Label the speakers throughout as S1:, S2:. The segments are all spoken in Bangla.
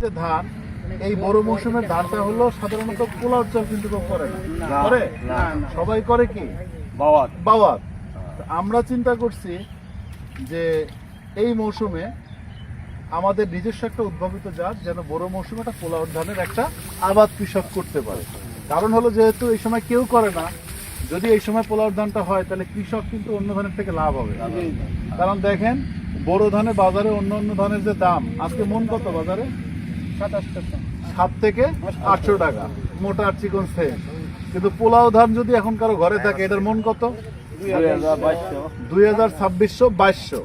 S1: যে ধান এই বড় মৌসুমের ধানটা হলো সাধারণত পোলাও চাল কিন্তু কেউ করে না, করে সবাই করে কি বাওয়াত। আমরা চিন্তা করছি যে এই মৌসুমে আমাদের নিজস্ব একটা উদ্ভাবিত জাত যেন বড় মৌসুমে একটা পোলাও ধানের একটা আবাদ কৃষক করতে পারে। কারণ হলো যেহেতু এই সময় কেউ করে না, যদি এই সময় পোলাও ধানটা হয় তাহলে কৃষক কিন্তু অন্য ধানের থেকে লাভ হবে। কারণ দেখেন বড় ধানের বাজারে অন্য অন্য ধানের যে দাম, আজকে মন কত বাজারে? 7 থেকে 800 টাকা মোটা আর চিকন সেম। কিন্তু পোলাও ধান যদি এখন কারো ঘরে থাকে এটার মন কত? 2200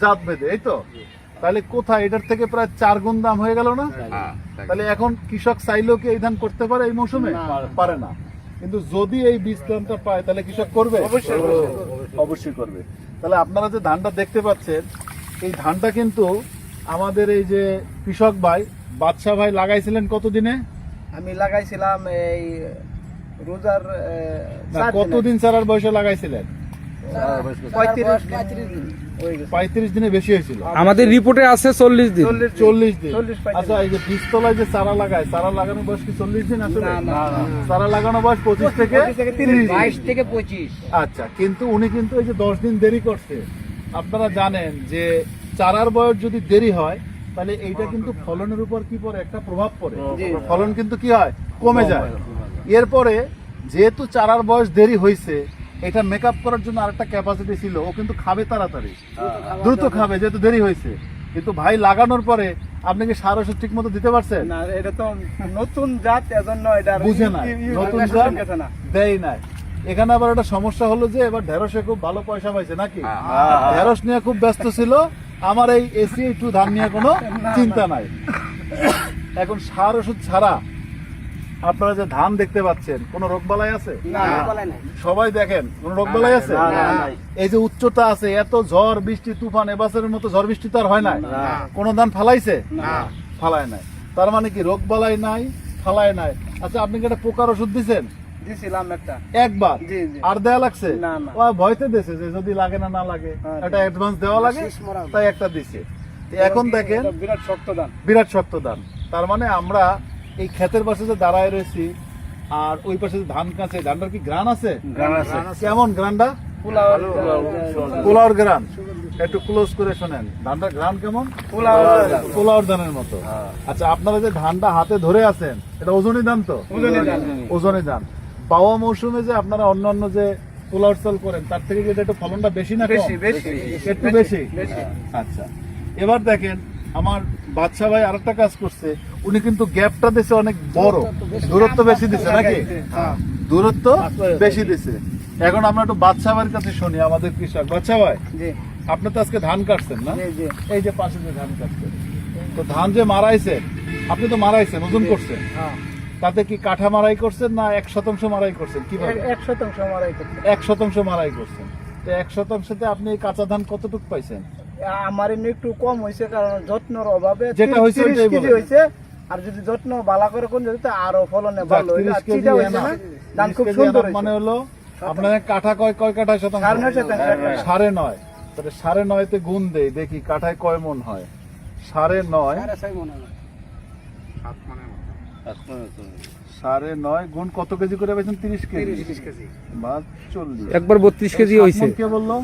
S1: জাত ভেদে, এই তো। তাহলে কোথায় এটার থেকে প্রায় 4 গুণ দাম হয়ে গেল না? তাহলে এখন কৃষক চাইলেও কি এই ধান করতে পারে এই মৌসুমে? পারে না। কিন্তু যদি এই বীজ ধানটা পায় তাহলে কৃষক করবে, অবশ্যই করবে। তাহলে আপনারা যে ধানটা দেখতে পাচ্ছেন এই ধানটা কিন্তু আমাদের এই যে কৃষক ভাই বাদশা ভাই লাগাইছিলেন কতদিনে?
S2: আমি লাগাইছিলাম এই রোজার
S1: কতদিন চারার বয়সে লাগাইছিলেন? 35 দিনে বেশি হয়েছিল।
S3: আমাদের রিপোর্টে আছে 40 দিন।
S1: 40 দিন। আচ্ছা, এই যে বীজতলায় যে চারা লাগায়, চারা লাগানোর বয়স কি 40 দিন আসলে? চারা লাগানোর বয়স 25 থেকে 30,
S2: 22 থেকে 25।
S1: আচ্ছা, কিন্তু উনি কিন্তু এই যে 10 দিন দেরি করছে। আপনারা জানেন যে চারার বয়স যদি দেরি হয় তাহলে এইটা কিন্তু ফলনের উপর কি পড়ে? একটা প্রভাব পড়ে। ফলন কিন্তু কি হয়? কমে যায়। এরপরে যেহেতু চারার বয়স দেরি হয়েছে, এটা মেকআপ করার জন্য আরেকটা ক্যাপাসিটি ছিল, ও কিন্তু খাবে তাড়াতাড়ি, দ্রুত খাবে যেহেতু দেরি হয়েছে। কিন্তু ভাই লাগানোর পরে আপনি কি সার ওষুধ ঠিক মতো দিতে পারছেন?
S2: না, এটা তো নতুন জাত, এজন্য এটা
S1: বুঝে না, নতুন জাত দেয় নাই। এখানে আবার একটা সমস্যা হলো যে এবার ঢেঁড়সে খুব ভালো পয়সা পাইছে নাকি? ঢেঁড়স নিয়ে খুব ব্যস্ত ছিল। আমার এই এসি একটু ধান নিয়ে কোনো চিন্তা নাই। এখন সার ওষুধ ছাড়া আপনারা যে ধান দেখতে পাচ্ছেন, কোন রোগবালাই আছে? সবাই দেখেন, কোন রোগবালাই আছে? এই যে উচ্চতা আছে, এত ঝড় বৃষ্টি তুফান, এবছরের মতো ঝড় বৃষ্টি তো আর হয় নাই। কোন ধান ফালাইছে? ফালায় নাই। তার মানে কি রোগবালাই নাই, ফালায় নাই। আচ্ছা, আপনি কি একটা পোকার ওষুধ দিচ্ছেন?
S2: দিছিলাম
S1: একবার। আর দেয়া লাগছে? ও ভয়তে দিয়েছে যে যদি লাগে না লাগে, এটা অ্যাডভান্স দেওয়া লাগে, তাই একটা দিছে। এখন দেখেন বিরাট শক্ত ধান। তার মানে আমরা এই ক্ষেতের পাশে যে দাঁড়ায় রয়েছি আর ওই পাশে যে ধান কাছে, ধানটার কি গ্রান আছে? কেমন গ্রানটা? পোলাওর গ্রান। একটু ক্লোজ করে শোনেন, ধানটার গ্রান কেমন? পোলাওর ধানের মতো। আচ্ছা, আপনারা যে ধানটা হাতে ধরে আছেন এটা ওজনই ধান তো? ওজনই ধান। পাওয়া মৌসুমে যে আপনারা অন্যান্য যে পোলাওর চাল করেন তার থেকে কি একটু ফলনটা বেশি না? একটু বেশি। আচ্ছা, এবার দেখেন আমার বাদশা ভাই আরেকটা কাজ করছে, উনি কিন্তু গ্যাপটা দিছে অনেক বড়, দূরত্ব বেশি দিছে নাকি? দূরত্ব বেশি দিছে। এখন আমরা একটু বাদশা ভাইয়ের কাছে শুনি, আমাদের কৃষক। বাদশা ভাই, আপনি তো আজকে ধান কাটছেন না? এই যে পাশে যে ধান কাটছেন, তো ধান যে মারাইছেন, আপনি তো মারাইছেন, ওজন করছেন, তাতে কি কাঠা মারাই করছেন না 1% মারাই করছেন? কিভাবে?
S2: 1% মারাই করছেন।
S1: 1% মারাই করছেন। তো 1%তে আপনি এই কাঁচা ধান কতটুকু পাইছেন?
S2: আমার এমনি একটু কম হয়েছে, কারণ যত্নের অভাবে।
S1: যেটা হয়েছে
S2: 30 কেজি হয়েছে। আর যদি যত্ন ভালো করে কোন যেতে আরো ফলনে ভালো হয়। চিটা হয়েছে না, ধান খুব সুন্দর হয়েছে।
S1: মানে হলো আপনার কাঠা কয় কাঠায় শতাংশ? 9.5। তাহলে 9.5 তে গুণ দেই, দেখি কাঠায় কয় মন হয়। 9.5 গুণ কত কেজি করে পাইছেন? 30 কেজি বা 40।
S3: একবার 32 কেজি হয়েছে।
S1: কে বললো?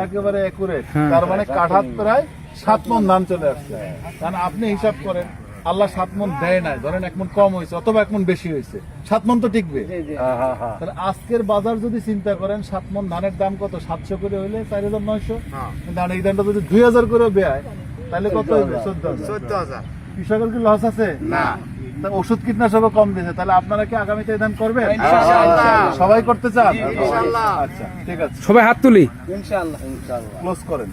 S1: একেবারে একুরেট। তার মানে কাঠা প্রায় 7 মন ধান চলে আসছে। কারণ আপনি হিসাব করেন, আল্লাহ 7 মন দেয় নাই, ধরেন 1 মন কম হয়েছে অথবা 1 মন বেশি হয়েছে, 7 মন তো টিকবে। তাহলে আজকের বাজার যদি চিন্তা করেন, 7 মন ধানের দাম কত? 700 করে হইলে 4900। কিন্তু এই ধানটা যদি 2000 করে বেয় তাহলে কত হবে? 14,000। কৃষকের কি লস আছে? না। ওষুধ কীটনাশকও কম দিয়েছে। তাহলে আপনারা কি আগামীতে এই ধান করবেন? সবাই করতে চান? আচ্ছা, ঠিক আছে,
S3: সবাই হাত তুলি।
S2: ইনশাআল্লাহ।
S1: ক্লোজ করেন।